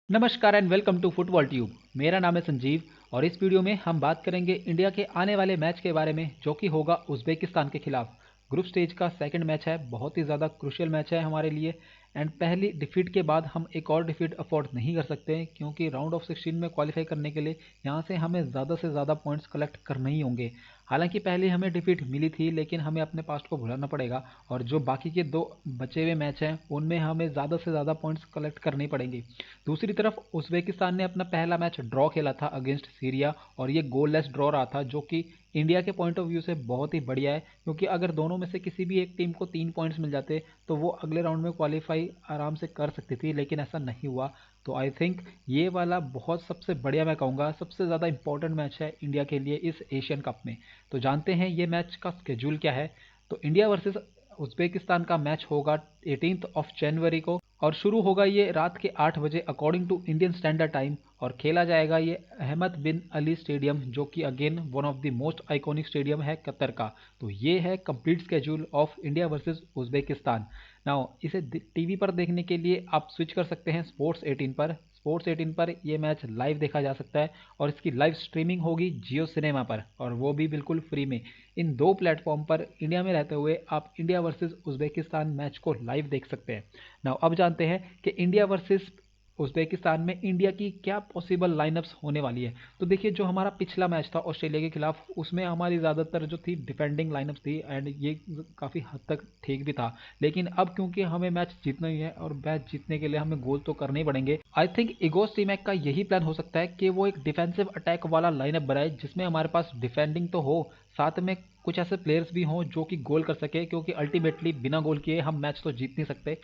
नमस्कार and welcome to football tube. मेरा नाम है संजीव और इस वीडियो में हम बात करेंगे इंडिया के आने वाले मैच के बारे में जो कि होगा उज़्बेकिस्तान के खिलाफ। ग्रुप स्टेज का सेकंड मैच है, बहुत ही ज़्यादा क्रूशियल मैच है हमारे लिए। एंड पहली डिफीट के बाद हम एक और डिफीट अफोर्ड नहीं कर सकते क्योंकि राउंड ऑफ 16 में क्वालिफाई करने के लिए यहाँ से हमें ज़्यादा से ज़्यादा पॉइंट्स कलेक्ट करने ही होंगे। हालांकि पहले हमें डिफीट मिली थी लेकिन हमें अपने पास्ट को भुलाना पड़ेगा और जो बाकी के दो बचे हुए मैच हैं उनमें हमें ज़्यादा से ज़्यादा पॉइंट्स कलेक्ट करने ही पड़ेंगे। दूसरी तरफ उज़्बेकिस्तान ने अपना पहला मैच ड्रॉ खेला था अगेंस्ट सीरिया और ये गोललेस ड्रॉ रहा था जो कि इंडिया के पॉइंट ऑफ व्यू से बहुत ही बढ़िया है, क्योंकि अगर दोनों में से किसी भी एक टीम को 3 पॉइंट्स मिल जाते तो वो अगले राउंड में क्वालिफाई आराम से कर सकती थी, लेकिन ऐसा नहीं हुआ। तो आई थिंक ये वाला बहुत सबसे बढ़िया, मैं कहूँगा सबसे ज़्यादा इंपॉर्टेंट मैच है इंडिया के लिए इस एशियन कप में। तो जानते हैं ये मैच का स्केड्यूल क्या है। तो इंडिया वर्सेस उज़्बेकिस्तान का मैच होगा 18 जनवरी को और शुरू होगा ये रात के 8 बजे according to Indian standard time और खेला जाएगा ये अहमद बिन अली स्टेडियम, जो कि again one of the most iconic stadium है कतर का। तो ये है complete schedule of India versus Uzbekistan. Now इसे टीवी पर देखने के लिए आप स्विच कर सकते हैं स्पोर्ट्स 18 पर। स्पोर्ट्स 18 पर ये मैच लाइव देखा जा सकता है और इसकी लाइव स्ट्रीमिंग होगी जियो सिनेमा पर, और वो भी बिल्कुल फ्री में। इन दो प्लेटफॉर्म पर इंडिया में रहते हुए आप इंडिया वर्सेस उज़्बेकिस्तान मैच को लाइव देख सकते हैं। नाउ अब जानते हैं कि इंडिया वर्सेस उज़्बेकिस्तान में इंडिया की क्या पॉसिबल लाइनअप्स होने वाली है। तो देखिए, जो हमारा पिछला मैच था ऑस्ट्रेलिया के खिलाफ, उसमें हमारी ज़्यादातर जो थी डिफेंडिंग लाइनअप्स थी एंड ये काफ़ी हद तक ठीक भी था। लेकिन अब क्योंकि हमें मैच जीतना ही है और मैच जीतने के लिए हमें गोल तो करने ही पड़ेंगे, आई थिंक इगोस टीमैक का यही प्लान हो सकता है कि वो एक डिफेंसिव अटैक वाला लाइनअप बनाए जिसमें हमारे पास डिफेंडिंग तो हो, साथ में कुछ ऐसे प्लेयर्स भी हों जो कि गोल कर सके, क्योंकि अल्टीमेटली बिना गोल किए हम मैच तो जीत नहीं सकते।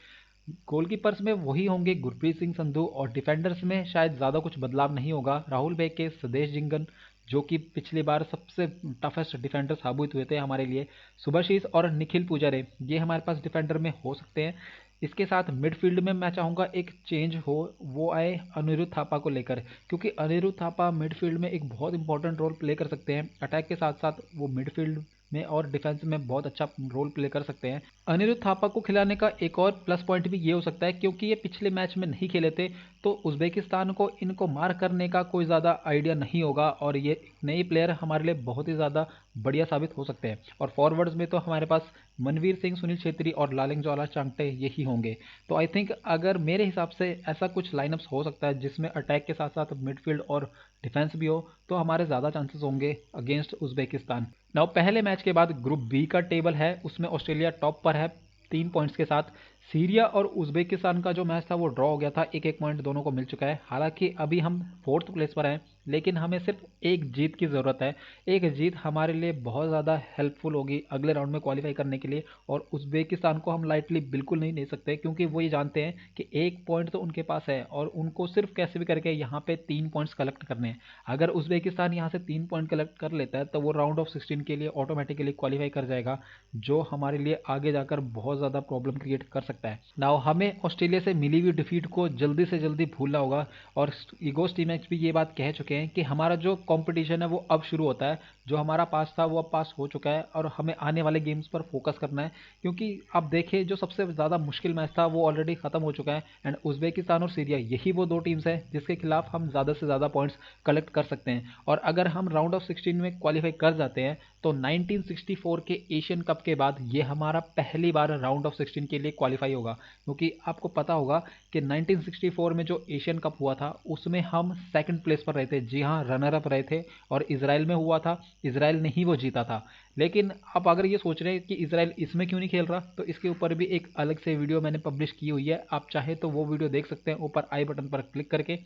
गोलकीपर्स में वही होंगे गुरप्रीत सिंह संधू और डिफेंडर्स में शायद ज़्यादा कुछ बदलाव नहीं होगा। राहुल बेके, स्वदेश जिंगन, जो कि पिछली बार सबसे टफेस्ट डिफेंडर साबित हुए थे हमारे लिए, सुभाशीष और निखिल पुजारे, ये हमारे पास डिफेंडर में हो सकते हैं। इसके साथ मिडफील्ड में मैं चाहूँगा एक चेंज हो, वो आए अनिरुद्ध थापा को लेकर, क्योंकि अनिरुद्ध थापा मिडफील्ड में एक बहुत इंपॉर्टेंट रोल प्ले कर सकते हैं। अटैक के साथ साथ वो मिडफील्ड में और डिफेंस में बहुत अच्छा रोल प्ले कर सकते हैं। अनिरुद्ध थापा को खिलाने का एक और प्लस पॉइंट भी ये हो सकता है, क्योंकि ये पिछले मैच में नहीं खेले थे तो उज़्बेकिस्तान को इनको मार करने का कोई ज़्यादा आइडिया नहीं होगा और ये नए प्लेयर हमारे लिए बहुत ही ज़्यादा बढ़िया साबित हो सकते हैं। और फॉरवर्ड्स में तो हमारे पास मनवीर सिंह, सुनील छेत्री और लालेंगजोला चांगटे यही होंगे। तो आई थिंक अगर मेरे हिसाब से ऐसा कुछ लाइनअप्स हो सकता है जिसमें अटैक के साथ साथ मिडफील्ड और डिफेंस भी हो, तो हमारे ज़्यादा चांसेस होंगे अगेंस्ट उज़्बेकिस्तान। नाउ पहले मैच के बाद ग्रुप बी का टेबल है, उसमें ऑस्ट्रेलिया टॉप पर है 3 पॉइंट्स के साथ। सीरिया और उज़्बेकिस्तान का जो मैच था वो ड्रॉ हो गया था, एक एक पॉइंट दोनों को मिल चुका है। हालांकि अभी हम फोर्थ प्लेस पर हैं, लेकिन हमें सिर्फ एक जीत की ज़रूरत है। एक जीत हमारे लिए बहुत ज़्यादा हेल्पफुल होगी अगले राउंड में क्वालिफाई करने के लिए, और उज़्बेकिस्तान को हम लाइटली बिल्कुल नहीं ले सकते, क्योंकि वो ये जानते हैं कि एक पॉइंट तो उनके पास है और उनको सिर्फ कैसे भी करके यहाँ पे 3 पॉइंट्स कलेक्ट करने हैं। अगर उज़्बेकिस्तान यहाँ से 3 पॉइंट कलेक्ट कर लेता है तो वो राउंड ऑफ 16 के लिए ऑटोमेटिकली क्वालिफाई कर जाएगा, जो हमारे लिए आगे जाकर बहुत ज़्यादा प्रॉब्लम क्रिएट कर सकता है। नाउ हमें ऑस्ट्रेलिया से मिली हुई डिफीट को जल्दी से जल्दी भूलना होगा, और ईगोस टीमैक्स भी ये बात कह चुके हैं कि हमारा जो कंपटीशन है वो अब शुरू होता है। जो हमारा पास था वो अब पास हो चुका है और हमें आने वाले गेम्स पर फोकस करना है, क्योंकि अब देखिए जो सबसे ज़्यादा मुश्किल मैच था वो ऑलरेडी ख़त्म हो चुका है। एंड उज़्बेकिस्तान और सीरिया यही वो दो टीम्स हैं जिसके खिलाफ हम ज़्यादा से ज़्यादा पॉइंट्स कलेक्ट कर सकते हैं। और अगर हम राउंड ऑफ 16 में क्वालिफाई कर जाते हैं तो 1964 के एशियन कप के बाद ये हमारा पहली बार राउंड ऑफ 16 के लिए क्वालिफाई होगा, क्योंकि आपको पता होगा कि 1964 में जो एशियन कप हुआ था उसमें हम सेकंड प्लेस पर रहे थे। जी हाँ, रनर अप रहे थे और इसराइल में हुआ था, इसराइल ने ही वो जीता था। लेकिन आप अगर ये सोच रहे हैं कि इसराइल इसमें क्यों नहीं खेल रहा, तो इसके ऊपर भी एक अलग से वीडियो मैंने पब्लिश की हुई है, आप चाहे तो वो वीडियो देख सकते हैं ऊपर आई बटन पर क्लिक करके।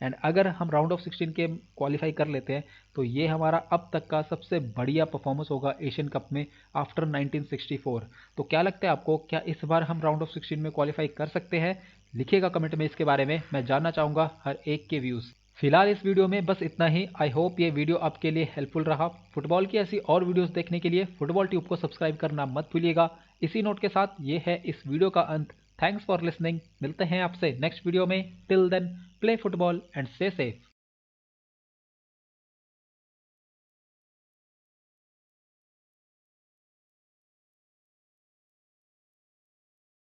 एंड अगर हम राउंड ऑफ 16 के क्वालिफाई कर लेते हैं तो ये हमारा अब तक का सबसे बढ़िया परफॉर्मेंस होगा एशियन कप में आफ्टर 1964। तो क्या लगता है आपको, क्या इस बार हम राउंड ऑफ 16 में क्वालिफाई कर सकते हैं? लिखिएगा कमेंट में इसके बारे में, मैं जानना चाहूँगा हर एक के व्यूज़। फिलहाल इस वीडियो में बस इतना ही। आई होप ये वीडियो आपके लिए हेल्पफुल रहा। फुटबॉल की ऐसी और वीडियोस देखने के लिए फुटबॉल ट्यूब को सब्सक्राइब करना मत भूलिएगा। इसी नोट के साथ ये है इस वीडियो का अंत। Thanks for listening. मिलते हैं आपसे नेक्स्ट वीडियो में। Till then, play football and stay safe.